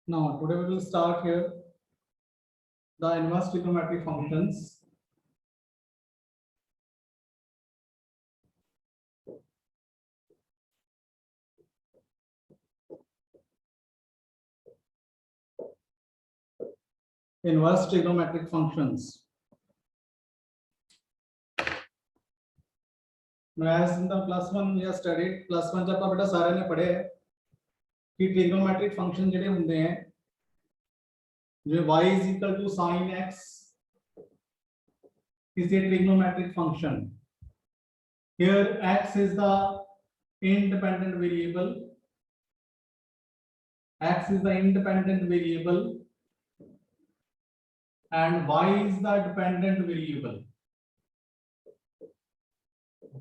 Now, today we will start here the inverse trigonometric functions. Inverse trigonometric functions. Now, as in the +1 we have studied, +1 जब आप बेटा सारे ने पढ़े हैं कि trigonometric function ਜਿਹੜੇ ਹੁੰਦੇ हैं जो y is equal to sin x is a trigonometric function. Here x is the independent variable. X is the independent variable and y is the dependent variable.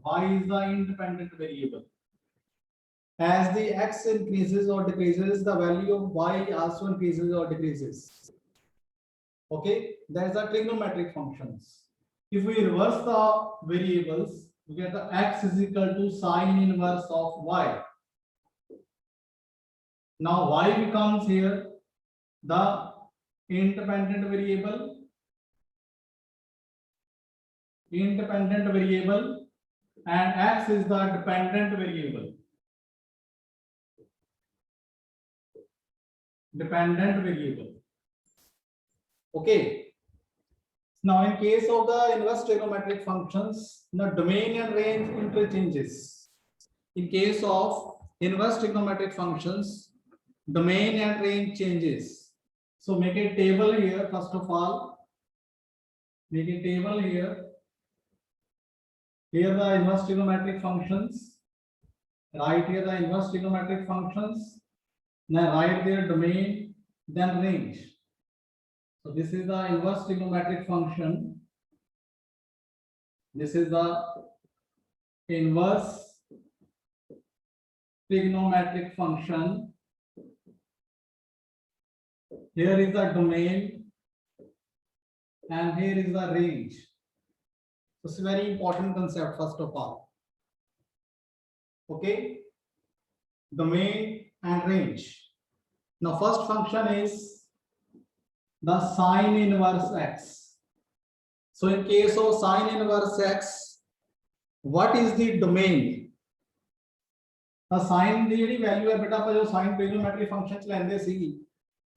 Y is the independent variable. As the x increases or decreases, the value of y also increases or decreases. Okay, that is the trigonometric functions. If we reverse the variables, we get the x is equal to sine inverse of y. Now y becomes here the independent variable, and x is the dependent variable. Okay. Now, in case of the inverse trigonometric functions, the domain and range interchanges. In case of inverse trigonometric functions, domain and range changes. So make a table here. First of all, make a table here. Here the inverse trigonometric functions. Write here the inverse trigonometric functions. Now write their domain, then range. So this is the inverse trigonometric function. This is the inverse trigonometric function. Here is the domain and here is the range. This is a very important concept first of all. Okay, domain and range. Now first function is the sine inverse x. So in case of sine inverse x, what is the domain? The sine ਦੀ ਜਿਹੜੀ value ਹੈ ਬੇਟਾ ਆਪਾਂ ਜੋ sine trigonometric function ਚ ਲੈਂਦੇ ਸੀ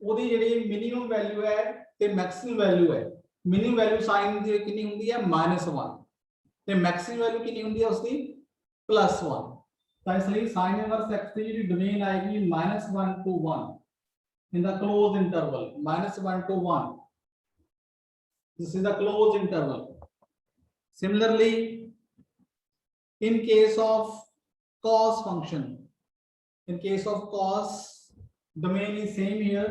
ਉਹਦੀ ਜਿਹੜੀ minimum value ਹੈ ਤੇ ਮੈਕਸਿਮਮ ਵੈਲਿਊ ਹੈ ਮਿਨੀਮਮ ਵੈਲਿਊ sine ਦੀ ਕਿੰਨੀ ਹੁੰਦੀ ਹੈ -1 ਤੇ ਮੈਕਸਿਮਮ ਵੈਲਿਊ ਕਿੰਨੀ ਹੁੰਦੀ ਹੈ ਉਸਦੀ +1 ਤਾਂ ਇਸ ਲਈ sine inverse x ਦੀ ਜਿਹੜੀ ਡੋਮੇਨ ਆਏਗੀ -1 to 1 in the closed interval, -1 to 1. This is the closed interval. Similarly, in case of cos function, in case of cos, domain is same here.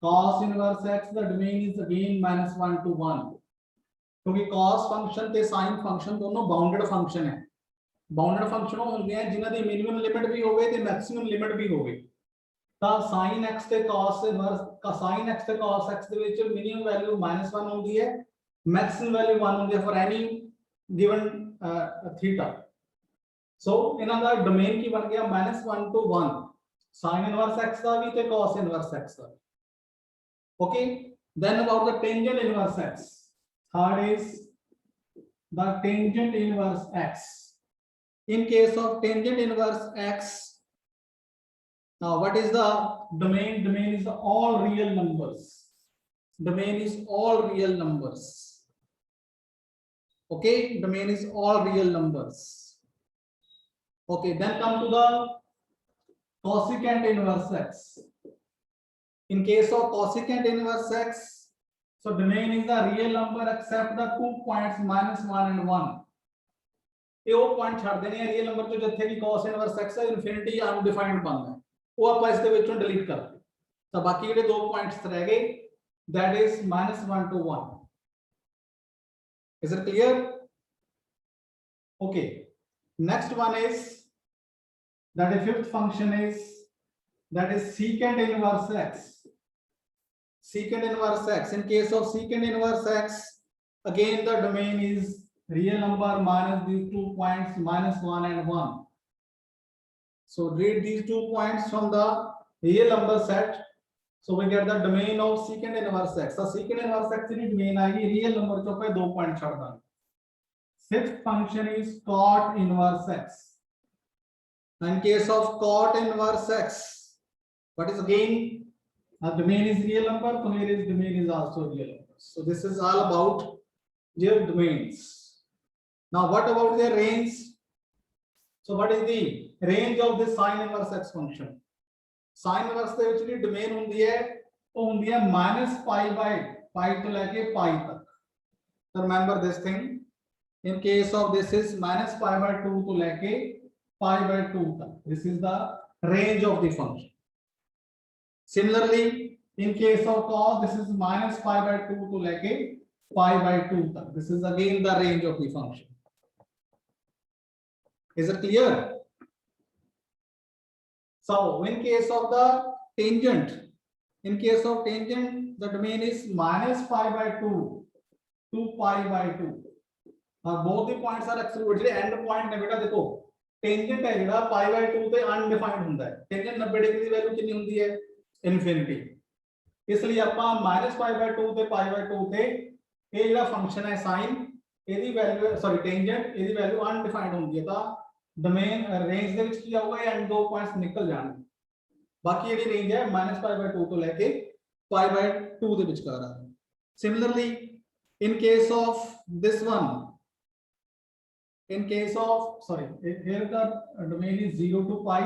Cos inverse x, the domain is again -1 to 1. क्योंकि cos function ते sin function दोनों bounded function है. Bounded function वो होंगे हैं जिन्हें दी minimum limit भी होगे ते maximum limit भी होगे. ਤਾਂ sin x ਤੇ cos ਇਨਵਰਸ का sin x ਤੇ cos x ਦੇ ਵਿੱਚ ਮਿਨੀਮਮ ਵੈਲਿਊ -1 ਹੁੰਦੀ ਹੈ ਮੈਕਸਿਮਮ ਵੈਲਿਊ 1 ਹੁੰਦੀ ਹੈ ਫॉर ਐਨੀ ਗਿਵਨ ਥੀਟਾ ਸੋ ਇਹਨਾਂ ਦਾ ਡੋਮੇਨ ਕੀ ਬਣ ਗਿਆ -1 to 1 sin ਇਨਵਰਸ x ਦਾ ਵੀ ਤੇ cos inverse x the okay then about the tangent inverse x third is the tangent inverse x in case of tangent inverse x. Now, what is the domain? Domain is all real numbers. Domain is all real numbers. Okay, domain is all real numbers. Okay, then come to the cosecant inverse x. In case of cosecant inverse x, so domain is the real number except the 2 points -1 and 1. ये वो point छाड़ देने हैं real number जो जिथे भी cos inverse x है infinity undefined बनता है वो ਆਪਾਂ ਇਸ ਦੇ ਵਿੱਚੋਂ ਡਿਲੀਟ ਕਰਤੇ ਤਾਂ ਬਾਕੀ ਜਿਹੜੇ ਦੋ ਪੁਆਇੰਟਸ ਰਹਿ ਗਏ that is -1 to 1. Is it clear? Okay, next one is that the fifth function is that is secant inverse x. Secant inverse x. In case of secant inverse x, again the domain is real number minus these 2 points -1 and 1. So read these 2 points from the real number set. So we get the domain of secant inverse x. So secant inverse x की domain आएगी real number चो पे 2 point छोड़ देंगे. Fifth function is cot inverse x. In case of cot inverse x, what is again domain is real number, so here is domain is also real number. So this is all about their domains. Now what about their range? So what is the range of this sin inverse x function? Sin inverse ਦੇ ਵਿੱਚ ਜਿਹੜੀ domain ਹੁੰਦੀ ਹੈ ਉਹ ਹੁੰਦੀ ਹੈ -pi ਤੋਂ ਲੈ ਕੇ pi ਤੱਕ. So remember this thing. In case of this is -pi/2 to ਲੈ ਕੇ pi/2 तक. This is the range of the function. Similarly, in case of cos, this is -pi/2 to ਲੈ ਕੇ pi/2 तक. This is again the range of the function. Is it clear? So, in case of the tangent, the domain is -pi/2 to pi/2. Both the points are excluded. End point ने बेटा देखो tangent है जेड़ा pi/2 ਤੇ undefined ਹੁੰਦਾ ਹੈ. Tangent 90 degree ਦੀ value ਕਿੰਨੀ ਹੁੰਦੀ ਹੈ? ਇਨਫਿਨਿਟੀ. ਇਸ ਲਈ ਆਪਾਂ -pi/2 ਤੇ pi/2 ਤੇ ਇਹ ਜਿਹੜਾ ਫੰਕਸ਼ਨ ਹੈ sin ਇਹਦੀ ਵੈਲਿਊ ਸੌਰੀ टेंजेंट ਇਹਦੀ ਵੈਲਿਊ ਅਨਡਿਫਾਈਂਡ ਹੁੰਦੀ ਹੈ ਤਾਂ ਡੋਮੇਨ ਰੇਂਜ ਦੇ ਵਿੱਚ ਕੀ ਆਊਗਾ ਇਹ ਐਂਡ ਦੋ ਪੁਆਇੰਟਸ ਨਿਕਲ ਜਾਣਗੇ. ਬਾਕੀ ਜਿਹੜੀ ਰੇਂਜ ਹੈ -pi/2 ਤੋਂ ਲੈ ਕੇ pi/2 ਦੇ ਵਿਚਕਾਰ ਆ. Similarly, in case of this one, in case of sorry here the domain is 0 to pi,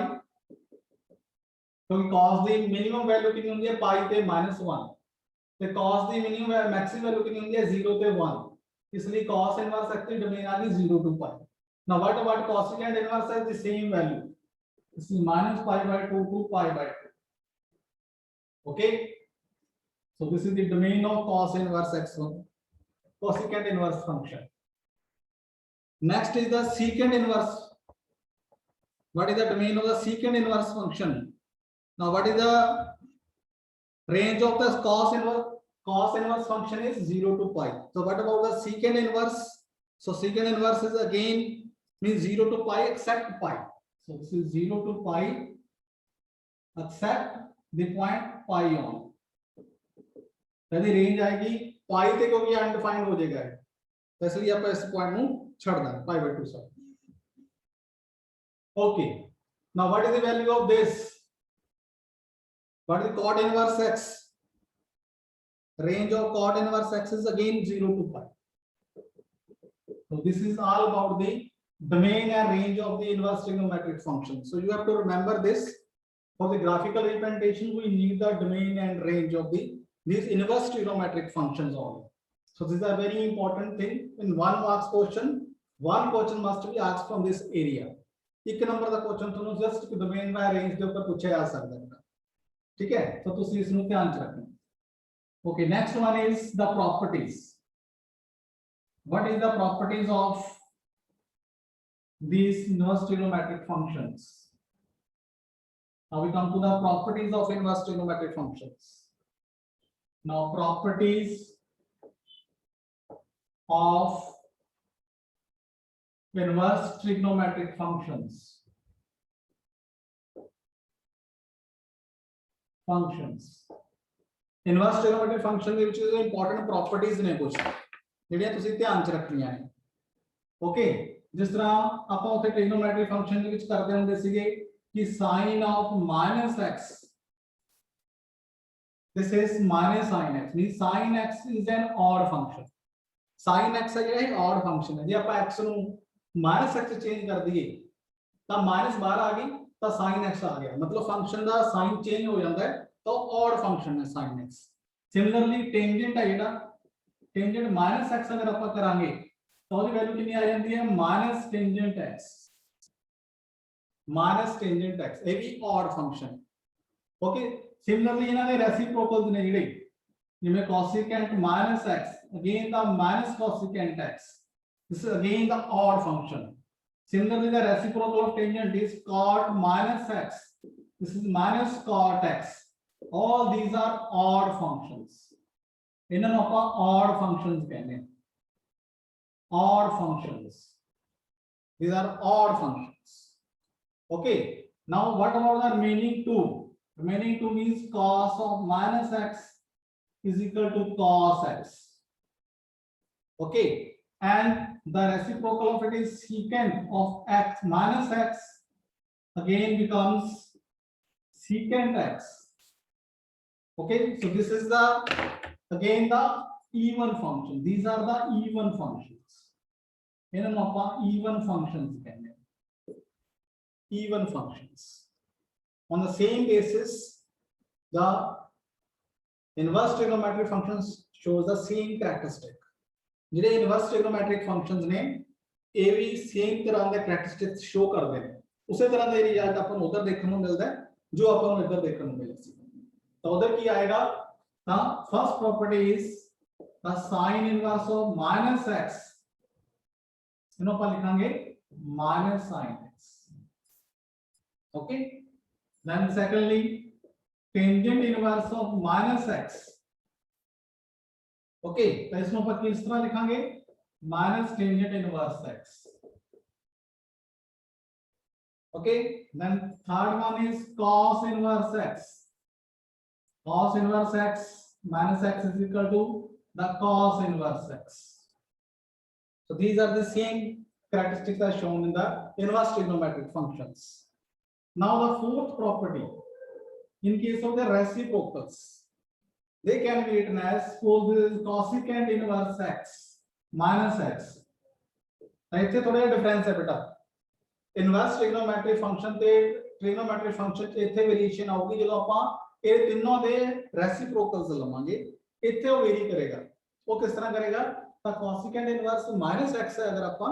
क्योंकि cos the minimum value कितनी होती है pi ते -1 ते cos the minimum maximum value कितनी होती है 0 ते 1, इसलिए cos inverse x की domain आ गई 0 to pi. Now what about cosecant inverse has the same value, इसलिए -pi/2 to pi/2. Okay, so this is the domain of cos inverse x1, cosecant inverse function. Next is the secant inverse. What is the domain of the secant inverse function? Now what is the range of the cos inverse function is 0 to pi. So what about the secant inverse? So secant inverse is again means 0 to pi except pi. So this is 0 to pi except the point pi on. यदि range आएगी pi ते क्योंकि undefined हो जाएगा तो इसलिए आप इस पॉइंट को छोड़ दें pi/2 से. Okay, now what is the value of this? What is the cot inverse x? Range of cot inverse x is again 0 to pi. So this is all about the domain and range of the inverse trigonometric function. So you have to remember this. For the graphical representation, we need the domain and range of these inverse trigonometric functions only. So this is a very important thing. In 1 marks question, one question must be asked from this area. एक number ਦਾ question ਤੁਹਾਨੂੰ just domain ਦਾ range ਦੇ ਉੱਪਰ ਪੁੱਛਿਆ ਜਾ ਸਕਦਾ ਹੈ. ਠੀਕ ਹੈ, ਤਾਂ ਤੁਸੀਂ ਇਸ ਨੂੰ ਧਿਆਨ ਚ ਰੱਖਣਾ. Okay, next one is the properties. What is the properties of these inverse trigonometric functions? Now we come to the properties of inverse trigonometric functions. Now properties of inverse trigonometric functions. Inverse trigonometric function ਦੇ ਵਿੱਚ important properties ਨੇ ਕੁਝ ਜਿਹੜੀਆਂ ਤੁਸੀਂ ਧਿਆਨ ਚ ਰੱਖਣੀਆਂ ਨੇ. ਓਕੇ, ਜਿਸ ਤਰ੍ਹਾਂ ਆਪਾਂ ਉੱਥੇ trigonometric function ਦੇ ਵਿੱਚ ਕਰਦੇ ਹੁੰਦੇ ਸੀਗੇ कि sin of -x, this is minus sin x, means sin x is an odd function. sin x है ਜਿਹੜਾ odd function है. ਜੇ ਆਪਾਂ x ਨੂੰ -x ਚੇਂਜ ਕਰ ਦਈਏ ਤਾਂ ਮਾਈਨਸ ਬਾਹਰ ਆ ਗਈ ਤਾਂ sin x ਆ ਗਿਆ, ਮਤਲਬ ਫੰਕਸ਼ਨ ਦਾ ਸਾਈਨ ਚੇਂਜ ਹੋ ਜਾਂਦਾ ਹੈ ਤਾਂ odd ਫੰਕਸ਼ਨ ਹੈ sin x. ਸਿਮਿਲਰਲੀ ਟੈਂਜੈਂਟ ਹੈ ਜਿਹੜਾ ਟੈਂਜੈਂਟ -x ਅਗਰ ਆਪਾਂ ਕਰਾਂਗੇ ਤਾਂ ਉਹਦੀ ਵੈਲਿਊ ਕਿੰਨੀ ਆ ਜਾਂਦੀ ਹੈ -tangent x. -tangent x ਇਹ ਵੀ odd ਫੰਕਸ਼ਨ. ਓਕੇ, ਸਿਮਿਲਰਲੀ ਇਹਨਾਂ ਦੇ ਰੈਸੀਪ੍ਰੋਕਲਸ ਨੇ ਜਿਹੜੇ ਜਿਵੇਂ cosecant -x, again the -cosecant x. This is again the odd function. Similarly, the reciprocal of tangent is cot -x. This is -cot x. All these are odd functions. इन्हें अपन odd functions कहते हैं. Odd functions. These are odd functions. Okay. Now, what about the remaining two? Remaining 2 means cos of minus x is equal to cos x. Okay, and the reciprocal of it is secant of x minus x again becomes secant x. Okay, so this is the again the even function. These are the even functions. Even functions even functions. On the same basis, the inverse trigonometric functions shows the same characteristic. ਜਿਹੜੇ inverse ਟ੍ਰਿਗੋਨੋਮੈਟ੍ਰਿਕ functions ਨੇ ਇਹ ਵੀ same ਤਰ੍ਹਾਂ ਦੇ characteristics show ਕਰਦੇ ਨੇ ਉਸੇ ਤਰ੍ਹਾਂ ਦਾ result ਆਪਾਂ ਨੂੰ ਉਧਰ ਦੇਖਣ ਨੂੰ ਮਿਲਦਾ ਹੈ ਜੋ ਆਪਾਂ ਨੂੰ ਇੱਧਰ ਦੇਖਣ ਨੂੰ ਮਿਲਿਆ ਸੀ ਤਾਂ ਉਧਰ ਕੀ ਆਏਗਾ ਤਾਂ first property is the sin inverse of minus x ਇਹਨੂੰ ਆਪਾਂ ਲਿਖਾਂਗੇ minus sin x. Okay, then secondly tangent inverse of minus x. Okay, तो इसमें अपन किस तरह लिखेंगे minus tangent inverse x. Okay, then third one is cos inverse x. Cos inverse x minus x is equal to the cos inverse x. So these are the same characteristics as shown in the inverse trigonometric functions. Now the fourth property, in case of the reciprocals, they can be written as, suppose this is cosecant inverse x minus x. इतने थोड़ा difference है बेटा inverse trigonometric function ते trigonometric function च इतने variation आउगी ਜਦੋਂ ਆਪਾਂ ਇਹ ਤਿੰਨੋਂ ਦੇ ਰੈਸਿਪਰੋਕਲਸ ਲਵਾਂਗੇ ਇੱਥੇ ਉਹ ਵੇਰੀ ਕਰੇਗਾ ਉਹ ਕਿਸ ਤਰ੍ਹਾਂ ਕਰੇਗਾ ਤਾਂ cosecant ਇਨਵਰਸ -x ਹੈ ਅਗਰ ਆਪਾਂ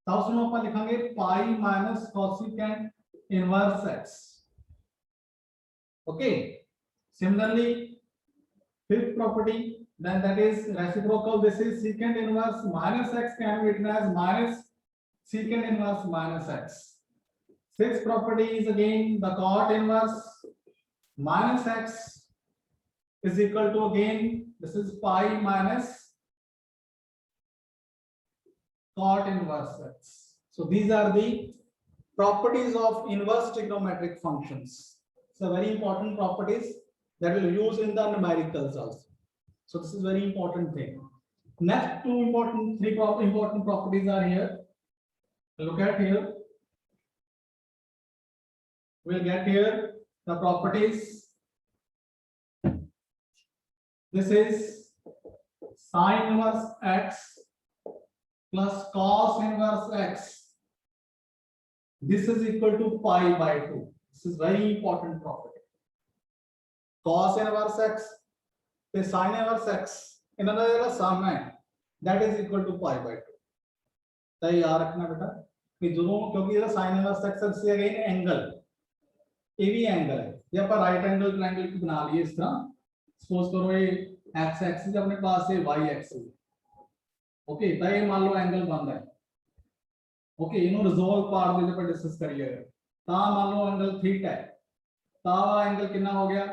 ਤਾਂ ਉਸ ਨੂੰ ਆਪਾਂ ਲਿਖਾਂਗੇ पाई - cosecant inverse x. Okay, similarly fifth property, then that is reciprocal. This is secant inverse minus x can be written as minus secant inverse minus x. Sixth property is again the cot inverse minus x is equal to again this is pi minus cot inverse x. So these are the properties of inverse trigonometric functions. So very important properties that will use in the numericals also. So this is very important thing. Next three important properties are here. Look at here. We'll get here the properties. This is sin inverse x plus cos inverse x. This is equal to pi by 2. This is very important property. Cos inverse x ਤੇ sin inverse x ਇਹਨਾਂ ਦਾ ਜਿਹੜਾ ਸਮ ਹੈ that is equal to pi by 2. ਤਾਂ ਯਾਦ ਰੱਖਣਾ ਬੇਟਾ ਕਿ ਜਦੋਂ ਕਿਉਂਕਿ ਇਹਦਾ sin inverse x ਇਸ ਅਗੇਨ ਐਂਗਲ ਇਹ ਵੀ ਐਂਗਲ ਹੈ ਜੇ ਆਪਾਂ ਰਾਈਟ ਐਂਗਲ ਟ੍ਰਾਇੰਗਲ ਕੀ ਬਣਾ ਲਈਏ ਇਸ ਤਰ੍ਹਾਂ ਸਪੋਜ਼ ਕਰੋ ਇਹ x एक्सिस अपने पास है y एक्सिस ओके ਤਾਂ ਇਹ ਮੰਨ ਲਓ ਐਂਗਲ ਬਣਦਾ ਹੈ ओके ਇਹਨੂੰ ਰਿਜ਼ੋਲਵ ਪਾਰਟ ਦੇ ਉੱਪਰ ਡਿਸਕਸ ਕਰੀਏ ਤਾਂ ਮੰਨ ਲਓ ਐਂਗਲ ਥੀਟਾ ਹੈ ਤਾਂ ਐਂਗਲ ਕਿੰਨਾ ਹੋ ਗਿਆ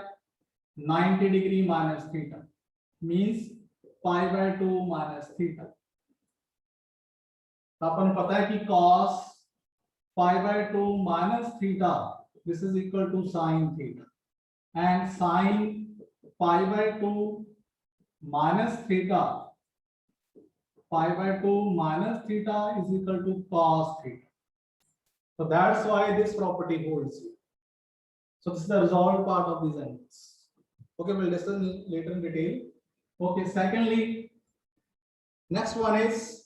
90 degree minus theta means pi by 2 minus theta. अपन पता है कि cos pi by 2 minus theta this is equal to sin theta and sin pi by 2 minus theta pi by 2 minus theta is equal to cos theta. So that's why this property holds here. So this is the resolved part of these angles. Okay, we'll discuss later in detail. Okay, secondly, next one is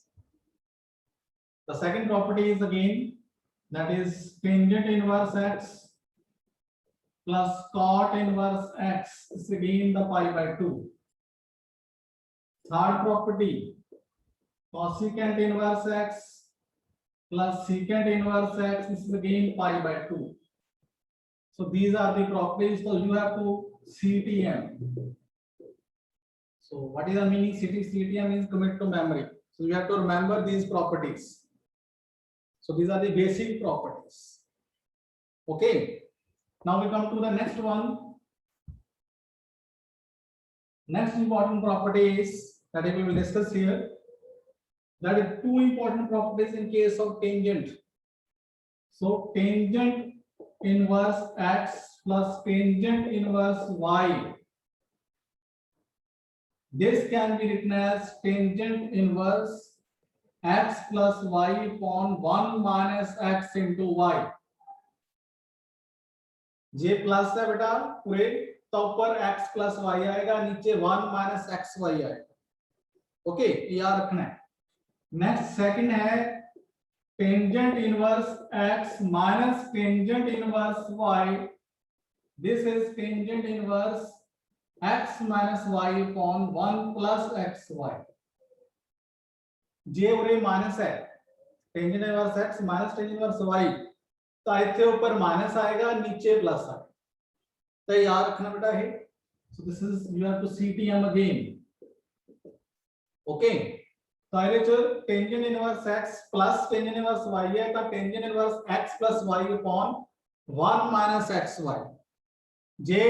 the second property is again that is tangent inverse x plus cot inverse x is again the pi by 2. Third property cosecant inverse x plus secant inverse x is again pi by 2. So these are the properties. So you have to CTM. So what is the meaning? CTM means commit to memory. So you have to remember these properties. So these are the basic properties. Okay. Now we come to the next one. Next important property is that we will discuss here. That is two important properties in case of tangent. So tangent inverse x plus tangent inverse y. This can be written as tangent inverse x plus y upon 1 minus x into y. J plus है बेटा पूरे तो ऊपर x plus y आएगा, नीचे 1 minus xy आएगा. Okay, याद रखना है. नेक्स्ट सेकंड है tangent inverse x minus tangent inverse y. This is tangent inverse x minus y upon 1 plus xy. जे उरे माइनस है, tangent inverse x minus tangent inverse y, तो इतने ऊपर माइनस आएगा, नीचे प्लस आएगा. तो याद रखना बेटा है. So this is you have to CTM again. Okay. तो ये जो tangent inverse x plus tangent inverse y है, तो tangent inverse x plus y upon 1 minus xy. जे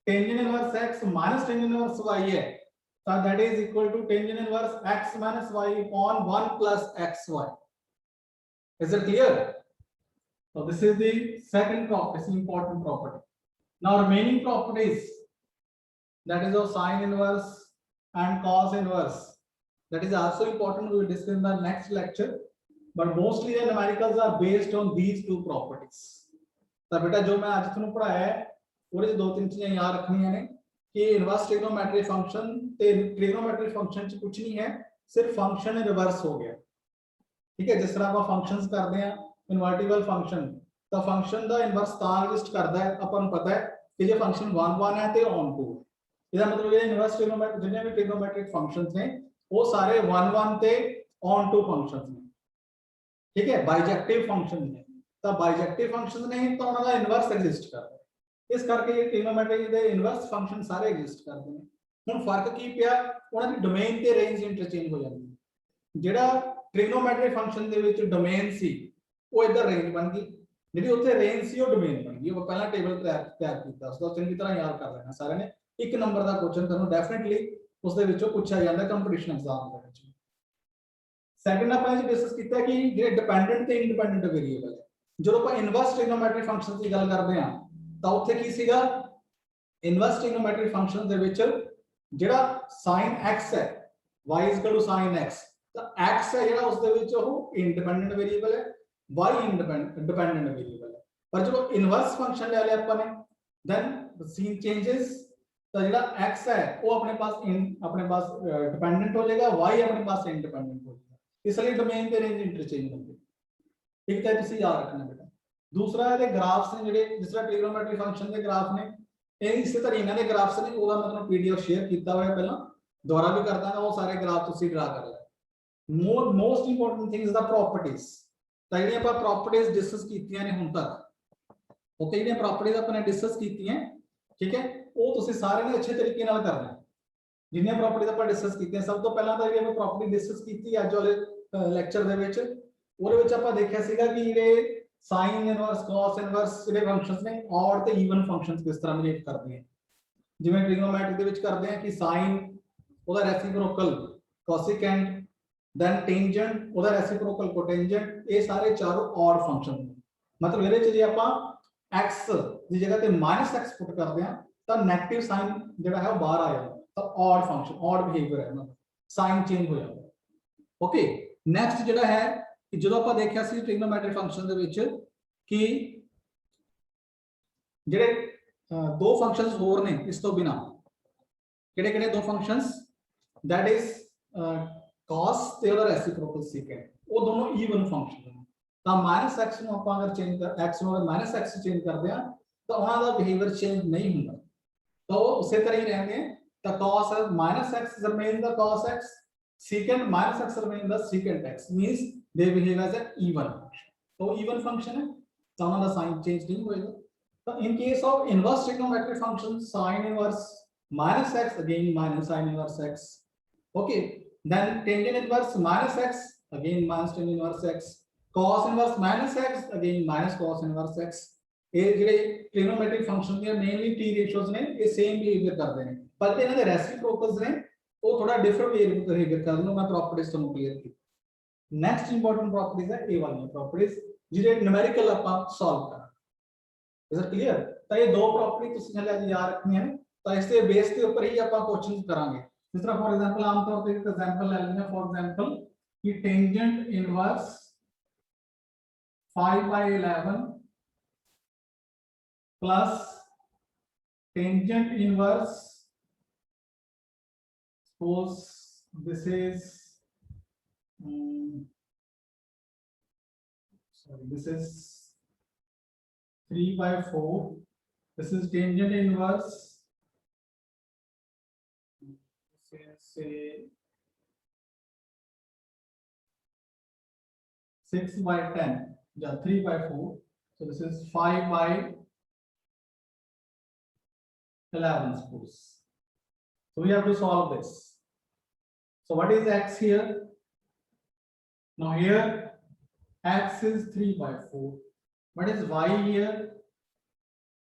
tangent inverse x minus tangent inverse y है, तो that is equal to tangent inverse x minus y upon 1 plus xy. Is it clear? So this is the second property, important property. Now remaining properties, that is of sine inverse and cos inverse. That is also important. We will discuss in the next lecture. But mostly the numericals are based on these two properties. तो बेटा जो मैं आज तुमको पढ़ाया है, वो जो दो तीन चीजें याद रखनी है कि इनवर्स ट्रिग्नोमेट्री फंक्शन ते ट्रिग्नोमेट्री फंक्शन च कुछ नहीं है, सिर्फ फंक्शन रिवर्स हो गया. ठीक है, जिस तरह आप फंक्शंस करते हैं इनवर्टिबल फंक्शन, तो फंक्शन दा इनवर्स ता एग्जिस्ट करता है, अपन पता है कि ये फंक्शन 1 1 है ते ऑन 2. इसका मतलब ये इनवर्स ट्रिग्नोमेट्री जितने भी ट्रिग्नोमेट्रिक फंक्शंस हैं वो सारे 1 1 ते ऑन 2 फंक्शंस हैं. ठीक है, बाइजेक्टिव फंक्शन है. तो बाइजेक्टिव फंक्शन नहीं तो उनका इनवर्स एग्जिस्ट करता है. इस करके ये ट्रिग्नोमेट्री दे इनवर्स फंक्शन सारे एग्जिस्ट करते हैं. ਹੁਣ ਫਰਕ ਕੀ ਪਿਆ, ਉਹਨਾਂ ਦੀ ਡੋਮੇਨ ਤੇ ਰੇਂਜ ਇੰਟਰਚੇਂਜ ਹੋ ਜਾਂਦੀ ਹੈ. ਜਿਹੜਾ ट्रिग्नोमेट्रिक फंक्शन ਦੇ ਵਿੱਚ ਡੋਮੇਨ ਸੀ ਉਹ ਇਧਰ ਰੇਂਜ ਬਣ ਗਈ, ਜਿਹੜੀ ਉੱਥੇ ਰੇਂਜ ਸੀ ਉਹ ਡੋਮੇਨ ਬਣ ਗਈ. ਉਹ ਪਹਿਲਾਂ ਟੇਬਲ ਤਿਆਰ ਕੀਤਾ, ਉਸ ਤੋਂ ਚੰਗੀ ਤਰ੍ਹਾਂ ਯਾਦ ਕਰ ਲੈਣਾ ਸਾਰਿਆਂ ਨੇ. ਇੱਕ ਨੰਬਰ ਦਾ ਕੁਐਸਚਨ ਤੁਹਾਨੂੰ ਡੈਫੀਨਿਟਲੀ ਉਸ ਦੇ ਵਿੱਚੋਂ ਪੁੱਛਿਆ ਜਾਂਦਾ ਕੰਪੀਟੀਸ਼ਨ ਐਗਜ਼ਾਮ ਦੇ ਵਿੱਚ. ਸੈਕੰਡ ਆਪਾਂ ਇਹ ਡਿਸਕਸ ਕੀਤਾ ਕਿ ਜਿਹੜੇ ਡਿਪੈਂਡੈਂਟ ਤੇ ਇੰਡੀਪੈਂਡੈਂਟ ਵੇਰੀਏਬਲ ਹੈ. ਜਦੋਂ ਆਪਾਂ ਇਨਵਰਸ ਟ੍ਰਿਗਨੋਮੈਟਰੀ ਫੰਕਸ਼ਨ ਦੀ ਗੱਲ ਕਰਦੇ ਹਾਂ ਤਾਂ ਉੱਥੇ ਕੀ ਸੀਗਾ, ਇਨਵਰਸ ਟ੍ਰਿਗਨੋਮੈਟਰੀ ਫੰਕਸ਼ਨ ਦੇ ਵਿੱਚ ਜਿਹੜਾ sin x ਹੈ y sin x, ਤਾਂ x ਹੈ ਜਿਹੜਾ ਉਸ ਦੇ ਵਿੱਚ ਉਹ ਇੰਡੀਪੈਂਡੈਂਟ ਵੇਰੀਏਬਲ ਹੈ, y डिपेंडेंट वेरिएबल है. पर जो इनवर्स फंक्शन ले लिया अपन ने, देन सीन चेंजेस. तो जेड़ा x है वो अपने पास डिपेंडेंट हो जाएगा, y अपने पास इंडिपेंडेंट हो जाएगा. इसलिए डोमेन पे रेंज इंटरचेंज होंगे. ठीक है, तुसी याद रखना बेटा. दूसरा है ग्राफ्स ने जेड़े जिस तरह ट्रिग्नोमेट्री फंक्शन के ग्राफ ने, ये इसी तरह इन्हां दे ग्राफ्स ने, ओदा मैं तुहानू पीडीएफ शेयर किया हुआ है, पहला दोबारा भी कर दांगा. वो सारे ग्राफ तुसी ड्रा कर लो. Most important thing is the properties. ਤਾਂ ਜਿਹੜੀਆਂ ਆਪਾਂ ਪ੍ਰੋਪਰਟੀਜ਼ ਡਿਸਕਸ ਕੀਤੀਆਂ ਨੇ ਹੁਣ ਤੱਕ, ਓਕੇ, ਜਿਹੜੀਆਂ ਪ੍ਰੋਪਰਟੀਜ਼ ਆਪਾਂ ਨੇ ਡਿਸਕਸ ਕੀਤੀਆਂ, ਠੀਕ ਹੈ, ਉਹ ਤੁਸੀਂ ਸਾਰਿਆਂ ਨੇ ਅੱਛੇ ਤਰੀਕੇ ਨਾਲ ਕਰਨਾ. ਜਿੰਨੀਆਂ ਪ੍ਰੋਪਰਟੀਜ਼ ਆਪਾਂ ਡਿਸਕਸ ਕੀਤੀਆਂ, ਸਭ ਤੋਂ ਪਹਿਲਾਂ ਤਾਂ ਜਿਹੜੀ ਆਪਾਂ ਪ੍ਰੋਪਰਟੀ ਡਿਸਕਸ ਕੀਤੀ ਅੱਜ ਵਾਲੇ ਲੈਕਚਰ ਦੇ ਵਿੱਚ, ਉਹਦੇ ਵਿੱਚ ਆਪਾਂ ਦੇਖਿਆ ਸੀਗਾ ਕਿ ਜਿਹੜੇ ਸਾਈਨ ਇਨਵਰਸ ਕਾਸ ਇਨਵਰਸ ਜਿਹੜੇ ਫੰਕਸ਼ਨਸ ਨੇ ਔਡ ਤੇ ਈਵਨ ਫੰਕਸ਼ਨਸ ਕਿਸ ਤਰ੍ਹਾਂ ਰਿਲੇਟ ਕਰਦੇ ਆ. ਜਿਵੇਂ ਟ੍ਰਿਗਨੋਮੈਟਰੀ ਦੇ ਵਿੱਚ ਕਰਦੇ ਆ ਕਿ ਸਾਈਨ ਉਹਦਾ ਰੈਸੀਪਰੋਕਲ ਕੋਸਿਕੈਂਟ, then tangent ਉਹਦਾ reciprocal cotangent, ਇਹ ਸਾਰੇ ਚਾਰੋਂ odd function ਨੇ. ਮਤਲਬ ਇਹਦੇ ਚ ਜੇ ਆਪਾਂ x ਦੀ ਜਗ੍ਹਾ ਤੇ -x ਪੁੱਟ ਕਰਦੇ ਆ ਤਾਂ ਨੈਗੇਟਿਵ ਸਾਈਨ ਜਿਹੜਾ ਹੈ ਉਹ ਬਾਹਰ ਆ ਜਾਂਦਾ. ਤਾਂ odd function, odd behavior ਹੈ ਨਾ, ਸਾਈਨ ਚੇਂਜ ਹੋ ਜਾਂਦਾ. ਓਕੇ, ਨੈਕਸਟ ਜਿਹੜਾ ਹੈ ਕਿ ਜਦੋਂ ਆਪਾਂ ਦੇਖਿਆ ਸੀ ਟ੍ਰਿਗਨੋਮੈਟਰੀ ਫੰਕਸ਼ਨ ਦੇ ਵਿੱਚ ਕਿ ਜਿਹੜੇ ਦੋ ਫੰਕਸ਼ਨਸ ਹੋਰ ਨੇ ਇਸ ਤੋਂ ਬਿਨਾ, ਕਿਹੜੇ ਦੋ ਫੰਕਸ਼ਨਸ, that is cos ਤੇ ਉਹਦਾ ਰੈਸੀਪਰੋਕਲ secant, ਉਹ ਦੋਨੋਂ ਈਵਨ ਫੰਕਸ਼ਨ ਨੇ. ਤਾਂ -x ਨੂੰ ਆਪਾਂ ਅਗਰ ਚੇਂਜ ਕਰ x ਨੂੰ ਅਗਰ -x ਚੇਂਜ ਕਰਦੇ ਆ ਤਾਂ ਉਹਨਾਂ ਦਾ ਬਿਹੇਵੀਅਰ ਚੇਂਜ ਨਹੀਂ ਹੁੰਦਾ, ਤਾਂ ਉਹ ਉਸੇ ਤਰ੍ਹਾਂ ਹੀ ਰਹਿੰਦੇ ਆ. ਤਾਂ cos -x remains the cos x, secant -x remains the secant x, means they behave as an even function. तो even function है ਤਾਂ ਉਹਨਾਂ ਦਾ ਸਾਈਨ ਚੇਂਜ ਨਹੀਂ ਹੋਏਗਾ. ਤਾਂ in case of inverse trigonometric function, sin inverse -x again minus sin inverse x. Okay, then tangent inverse -x again minus tangent inverse x, cos inverse -x again minus cos inverse x. ਇਹ ਜਿਹੜੇ ਟ੍ਰਿਗਨੋਮੈਟ੍ਰਿਕ function ਦੀਆਂ mainly T ਰੇਸ਼ੀਓਜ਼ ਨੇ, ਇਹ same behaviour ਕਰਦੇ ਨੇ, ਪਰ ਇਹਨਾਂ ਦੇ ਰੈਸੀਪਰੋਕਲਸ ਨੇ ਉਹ ਥੋੜਾ ਡਿਫਰੈਂਟ ਬਿਹੇਵੀਅਰ ਕਰਦੇ ਨੇ. ਮੈਂ ਪ੍ਰੋਪਰਟੀਜ਼ ਤੁਹਾਨੂੰ ਕਲੀਅਰ ਕੀਤੀ. ਨੈਕਸਟ ਇੰਪੋਰਟੈਂਟ ਪ੍ਰੋਪਰਟੀਜ਼ ਹੈ ਇਹ ਵਾਲੀਆਂ ਪ੍ਰੋਪਰਟੀਜ਼ ਜਿਹੜੇ ਨਿਊਮੈਰੀਕਲ ਆਪਾਂ ਸੋਲਵ ਕਰਾਂਗੇ. Is it clear? तो ये दो प्रॉपर्टी तुसीं हले अज याद रखनी है, तो इसके बेस के ऊपर ही आप क्वेश्चन करांगे। जिस तरह फॉर एग्जांपल आमतौर पर एक एग्जांपल ले लेंगे, फॉर एग्जांपल कि tangent inverse 5/11 plus tangent inverse, suppose this is sorry, this is 3/4, this is tangent inverse, say 6/10, yeah, 3/4, so this is 5/11, suppose. So we have to solve this. So what is x here? Now here x is 3/4. What is y here?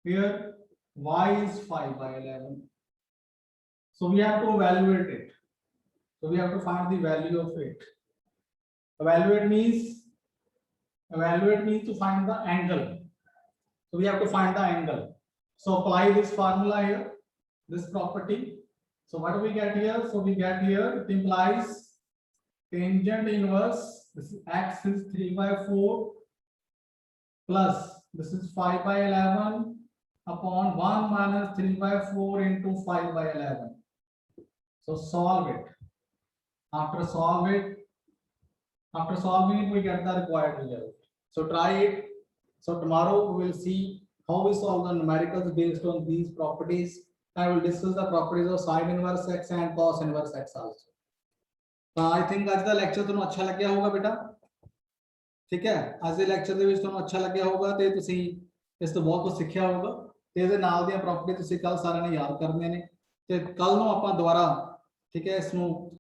Here y is 5/11. So we have to evaluate it. So we have to find the value of it. Evaluate means to find the angle. So we have to find the angle. So apply this formula here, this property. So what do we get here? So we get here, it implies tangent inverse, this is x is 3/4 plus this is 5/11 upon 1 minus 3/4 into 5/11. So solve it. After solving it, we get the required result. So try it. So tomorrow we will see how we solve the numericals based on these properties. I will discuss the properties of sin inverse x and cos inverse x also. तो I think आज का lecture ਤੁਹਾਨੂੰ अच्छा ਲੱਗਿਆ ਹੋਗਾ ਬੇਟਾ, ਠੀਕ ਹੈ। ਅੱਜ ਦੇ ਲੈਕਚਰ ਦੇ ਵਿੱਚ ਤੁਹਾਨੂੰ अच्छा ਲੱਗਿਆ ਹੋਗਾ ਤੇ ਤੁਸੀਂ ਇਸ ਤੋਂ ਬਹੁਤ ਕੁਝ ਸਿੱਖਿਆ ਹੋਗਾ ਤੇ ਇਹਦੇ ਨਾਲ ਦੀਆਂ ਪ੍ਰੋਪਰਟੀ ਤੁਸੀਂ ਕੱਲ ਸਾਰਿਆਂ ਨੇ ਯਾਦ ਕਰਨੀਆਂ ਨੇ ਤੇ ਕੱਲ ਨੂੰ ਆਪਾਂ ਦੁਬਾਰਾ, ਠੀਕ ਹੈ, ਇਸ ਨੂੰ